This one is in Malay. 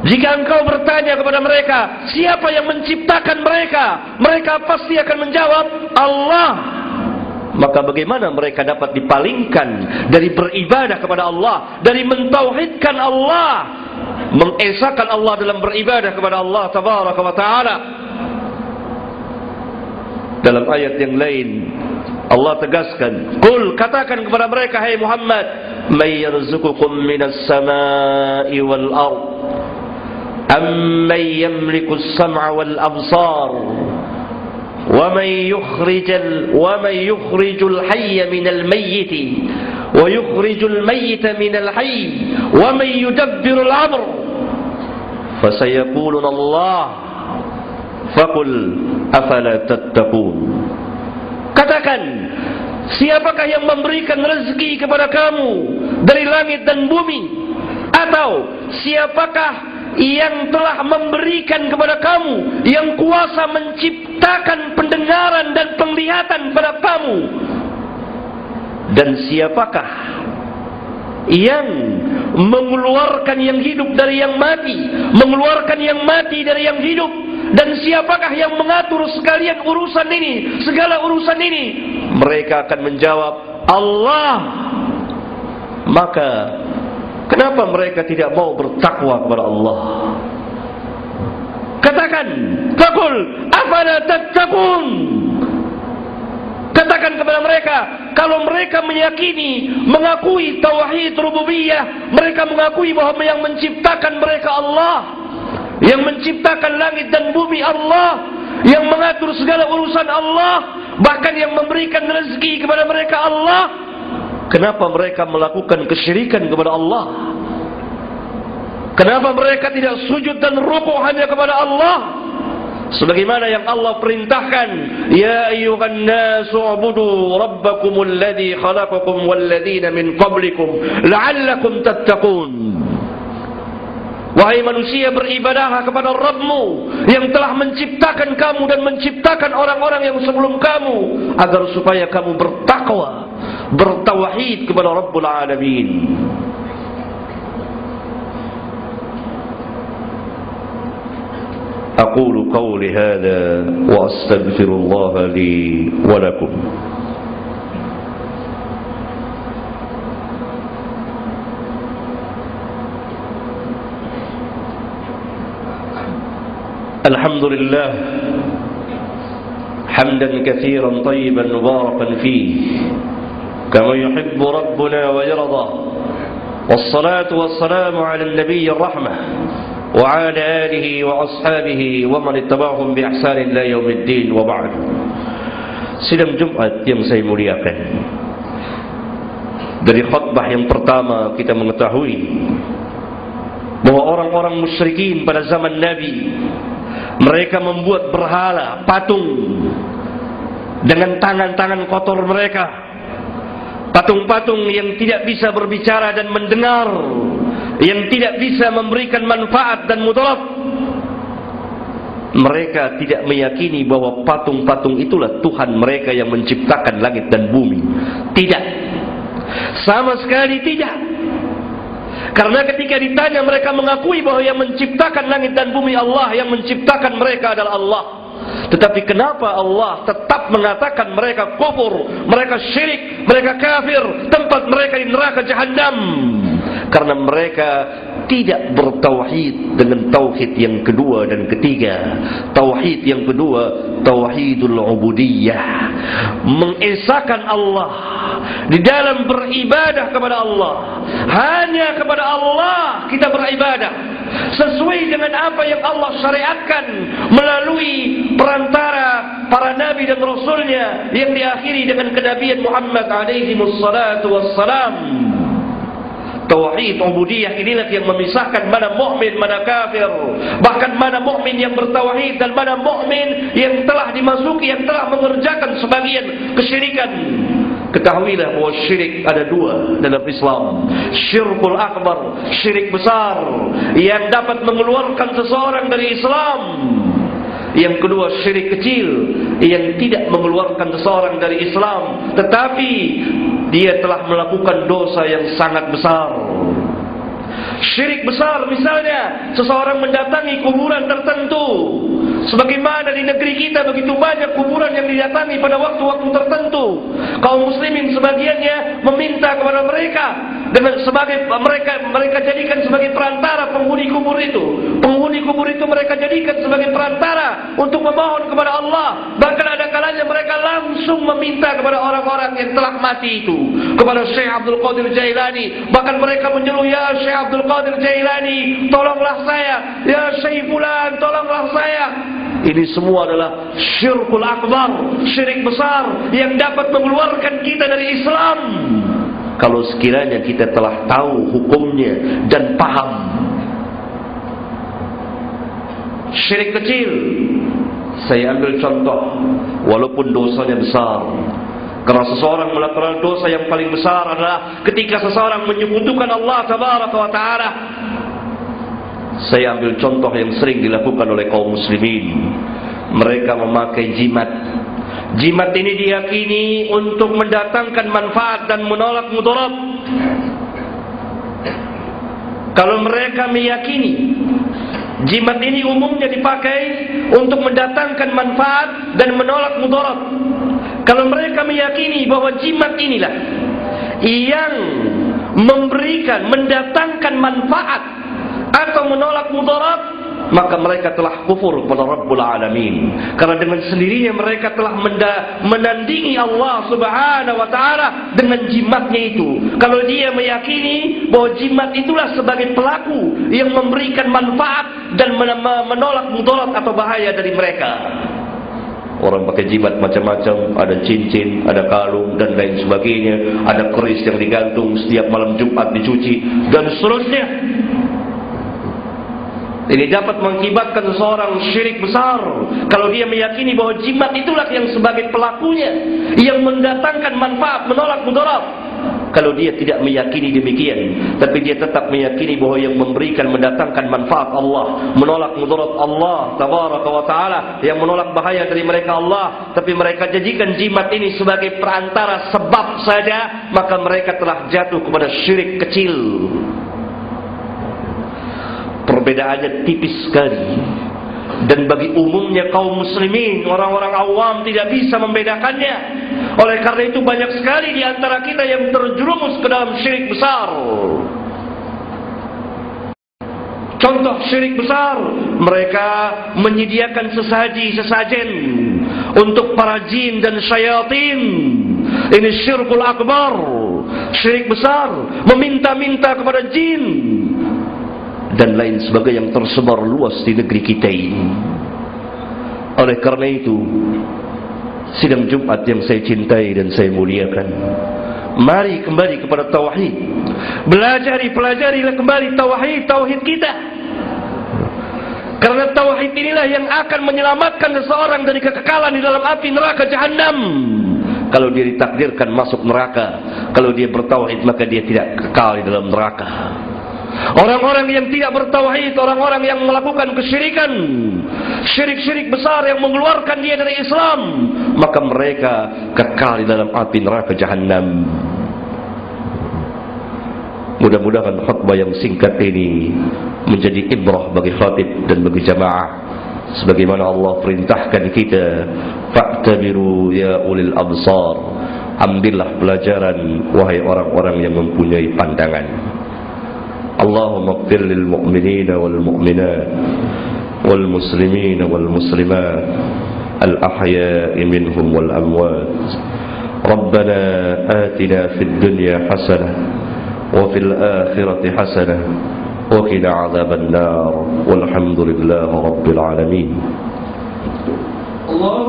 Jika engkau bertanya kepada mereka, siapa yang menciptakan mereka? Mereka pasti akan menjawab, Allah. Maka bagaimana mereka dapat dipalingkan dari beribadah kepada Allah, dari mentauhidkan Allah, mengesahkan Allah dalam beribadah kepada Allah tabaraka wa ta'ala? Dalam ayat yang lain Allah tegaskan, "Qul," katakan kepada mereka, hai Muhammad, "May yarzuqukum minas samai wal ard, amman yamliku as-sam'a wal absar, wa man yukhrijul hayya minal mayyiti wa yukhrijul mayyita minal hayy, wa man yudabbirul amr, fasayaquluna Allah, faqul afala tattaqun." Katakan, siapakah yang memberikan rezeki kepada kamu dari langit dan bumi? Atau siapakah yang telah memberikan kepada kamu, yang kuasa menciptakan pendengaran dan penglihatan pada kamu? Dan siapakah yang mengeluarkan yang hidup dari yang mati, mengeluarkan yang mati dari yang hidup? Dan siapakah yang mengatur sekalian urusan ini, segala urusan ini? Mereka akan menjawab, Allah. Maka kenapa mereka tidak mau bertakwa kepada Allah? Katakan, faqul afala tattaqun. Katakan kepada mereka, kalau mereka meyakini, mengakui tauhid rububiyah, mereka mengakui bahwa yang menciptakan mereka Allah, yang menciptakan langit dan bumi Allah, yang mengatur segala urusan Allah, bahkan yang memberikan rezeki kepada mereka Allah, kenapa mereka melakukan kesyirikan kepada Allah? Kenapa mereka tidak sujud dan rukuk hanya kepada Allah? Sebagaimana yang Allah perintahkan, ya ayyuhan nasu ubudu rabbakumul ladzi khalaqakum wal ladzina min qablikum la'allakum tattaqun. Wahai manusia, beribadahlah kepada Rabbmu yang telah menciptakan kamu dan menciptakan orang-orang yang sebelum kamu, agar supaya kamu bertakwa, bertauhid kepada Rabbul Alamin. Aqulu qawli hadha wa astaghfirullah li wa lakum. Alhamdulillah hamdan katsiran tayyiban mubarakan fihi kama yuhibbu rabbuna wa yarda. Wassalatu wassalamu ala an-nabiyyir rahmah wa ala alihi wa ashabihi wa man ittaba'ahum bi ihsanin ila yaumiddin, wa ba'd. Sidang Jumat yang saya muliakan, dari khutbah yang pertama kita mengetahui bahwa orang-orang musyrikin pada zaman Nabi, mereka membuat berhala, patung dengan tangan-tangan kotor mereka, patung-patung yang tidak bisa berbicara dan mendengar, yang tidak bisa memberikan manfaat dan mudarat. Mereka tidak meyakini bahwa patung-patung itulah Tuhan mereka yang menciptakan langit dan bumi. Tidak, sama sekali tidak. Karena ketika ditanya, mereka mengakui bahwa yang menciptakan langit dan bumi Allah, yang menciptakan mereka adalah Allah. Tetapi kenapa Allah tetap mengatakan mereka kufur, mereka syirik, mereka kafir, tempat mereka di neraka Jahannam? Karena mereka tidak bertauhid dengan tauhid yang kedua dan ketiga. Tauhid yang kedua, tauhidul ubudiyah, mengesahkan Allah di dalam beribadah kepada Allah. Hanya kepada Allah kita beribadah, sesuai dengan apa yang Allah syariatkan melalui perantara para nabi dan rasulnya, yang diakhiri dengan kenabian Muhammad alaihi wassalatu wassalam. Tauhid ubudiyah inilah yang memisahkan mana mukmin, mana kafir, bahkan mana mukmin yang bertauhid dan mana mukmin yang telah dimasuki, yang telah mengerjakan sebagian kesyirikan. Ketahuilah bahwa syirik ada dua dalam Islam. Syirkul akbar, syirik besar yang dapat mengeluarkan seseorang dari Islam. Yang kedua, syirik kecil yang tidak mengeluarkan seseorang dari Islam, tetapi dia telah melakukan dosa yang sangat besar. Syirik besar misalnya seseorang mendatangi kuburan tertentu. Sebagaimana di negeri kita begitu banyak kuburan yang didatangi pada waktu-waktu tertentu. Kaum muslimin sebagiannya meminta kepada mereka dengan sebagai mereka jadikan sebagai perantara penghuni kubur itu. Penghuni kubur itu mereka jadikan sebagai perantara untuk memohon kepada Allah. Bahkan ada kalanya mereka langsung meminta kepada orang-orang yang telah mati itu, kepada Syekh Abdul Qadir Jailani. Bahkan mereka menyeru, ya Syekh Abdul Qadir Jailani, tolonglah saya. Ya Syekh Fulan, tolonglah saya. Ini semua adalah syirkul akbar, syirik besar yang dapat mengeluarkan kita dari Islam. Kalau sekiranya kita telah tahu hukumnya dan paham. Syirik kecil, saya ambil contoh, walaupun dosanya besar. Karena seseorang melakukan dosa yang paling besar adalah ketika seseorang menyekutukan Allah Tabaraka wa Ta'ala. Saya ambil contoh yang sering dilakukan oleh kaum muslimin. Mereka memakai jimat. Jimat ini diyakini untuk mendatangkan manfaat dan menolak mudarat. Kalau mereka meyakini jimat ini umumnya dipakai untuk mendatangkan manfaat dan menolak mudarat. Kalau mereka meyakini bahwa jimat inilah yang memberikan, mendatangkan manfaat atau menolak mudarat, maka mereka telah kufur kepada Rabbul Alamin. Karena dengan sendirinya mereka telah menandingi Allah Subhanahu wa Ta'ala dengan jimatnya itu. Kalau dia meyakini bahwa jimat itulah sebagai pelaku yang memberikan manfaat dan menolak mudarat atau bahaya dari mereka. Orang pakai jimat macam-macam, ada cincin, ada kalung dan lain sebagainya, ada keris yang digantung setiap malam Jumat dicuci dan seterusnya. Ini dapat mengakibatkan seseorang syirik besar kalau dia meyakini bahwa jimat itulah yang sebagai pelakunya yang mendatangkan manfaat, menolak mudarat. Kalau dia tidak meyakini demikian, tapi dia tetap meyakini bahwa yang memberikan, mendatangkan manfaat Allah, menolak mudarat Allah Tabaraka wa Ta'ala, yang menolak bahaya dari mereka Allah, tapi mereka jadikan jimat ini sebagai perantara sebab saja, maka mereka telah jatuh kepada syirik kecil. Perbedaannya tipis sekali. Dan bagi umumnya kaum muslimin, orang-orang awam tidak bisa membedakannya. Oleh karena itu banyak sekali di antara kita yang terjerumus ke dalam syirik besar. Contoh syirik besar, mereka menyediakan sesajen untuk para jin dan syaitan. Ini syirkul akbar, syirik besar, meminta-minta kepada jin dan lain sebagainya yang tersebar luas di negeri kita ini. Oleh karena itu, sidang Jumat yang saya cintai dan saya muliakan, mari kembali kepada tauhid. Pelajarilah kembali tauhid kita. Karena tauhid inilah yang akan menyelamatkan seseorang dari kekekalan di dalam api neraka Jahannam. Kalau dia ditakdirkan masuk neraka, kalau dia bertauhid maka dia tidak kekal di dalam neraka. Orang-orang yang tidak bertauhid, orang-orang yang melakukan kesyirikan, syirik-syirik besar yang mengeluarkan dia dari Islam, maka mereka kekal di dalam api neraka Jahannam. Mudah-mudahan khutbah yang singkat ini menjadi ibrah bagi khatib dan bagi jamaah, sebagaimana Allah perintahkan kita, fa'tabiru ya ulil absar, ambillah pelajaran wahai orang-orang yang mempunyai pandangan. Allahumma ighfir lil mu'minina wal mu'minat wal muslimina wal muslimat al ahya'i minhum wal amwat. Rabbana atina fid dunya hasanah wa fil akhirati hasanah wa qina adzaban nar walhamdulillahi rabbil alamin. Allah